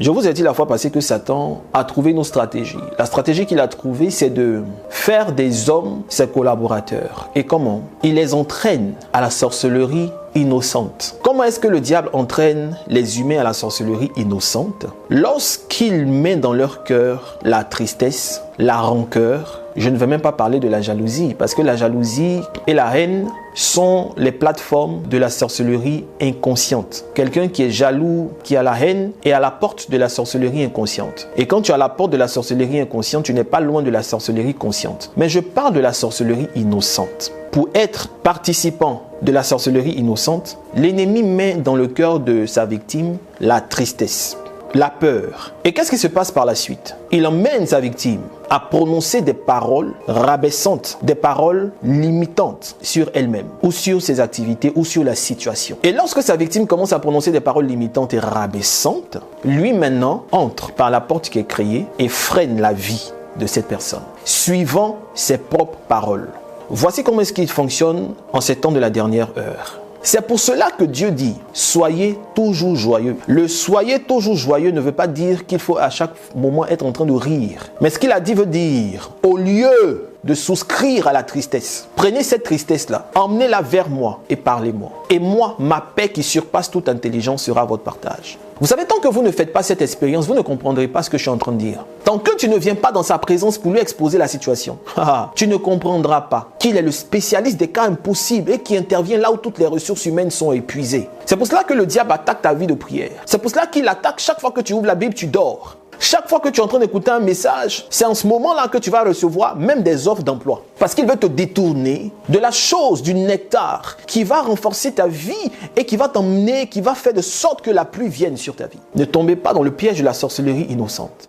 Je vous ai dit la fois passée que Satan a trouvé nos stratégies. La stratégie qu'il a trouvée, c'est de faire des hommes ses collaborateurs. Et comment? Il les entraîne à la sorcellerie innocente. Comment est-ce que le diable entraîne les humains à la sorcellerie innocente? Lorsqu'il met dans leur cœur la tristesse, la rancœur. Je ne vais même pas parler de la jalousie, parce que la jalousie et la haine sont les plateformes de la sorcellerie inconsciente. Quelqu'un qui est jaloux, qui a la haine, est à la porte de la sorcellerie inconsciente. Et quand tu es à la porte de la sorcellerie inconsciente, tu n'es pas loin de la sorcellerie consciente. Mais je parle de la sorcellerie innocente. Pour être participant de la sorcellerie innocente, l'ennemi met dans le cœur de sa victime la tristesse, la peur. Et qu'est-ce qui se passe par la suite? Il emmène sa victime à prononcer des paroles rabaissantes, des paroles limitantes sur elle-même, ou sur ses activités, ou sur la situation. Et lorsque sa victime commence à prononcer des paroles limitantes et rabaissantes, lui maintenant entre par la porte qui est créée et freine la vie de cette personne, suivant ses propres paroles. Voici comment est-ce qu'il fonctionne en ces temps de la dernière heure. C'est pour cela que Dieu dit « Soyez toujours joyeux ». Le « soyez toujours joyeux » ne veut pas dire qu'il faut à chaque moment être en train de rire. Mais ce qu'il a dit veut dire « Au lieu de souscrire à la tristesse, prenez cette tristesse-là, emmenez-la vers moi et parlez-moi. Et moi, ma paix qui surpasse toute intelligence sera votre partage. » Vous savez, tant que vous ne faites pas cette expérience, vous ne comprendrez pas ce que je suis en train de dire. Tant que tu ne viens pas dans sa présence pour lui exposer la situation, tu ne comprendras pas qu'il est le spécialiste des cas impossibles et qui intervient là où toutes les ressources humaines sont épuisées. C'est pour cela que le diable attaque ta vie de prière. C'est pour cela qu'il attaque chaque fois que tu ouvres la Bible, tu dors. Chaque fois que tu es en train d'écouter un message, c'est en ce moment-là que tu vas recevoir même des offres d'emploi. Parce qu'il veut te détourner de la chose, du nectar, qui va renforcer ta vie et qui va t'emmener, qui va faire de sorte que la pluie vienne sur ta vie. Ne tombez pas dans le piège de la sorcellerie innocente.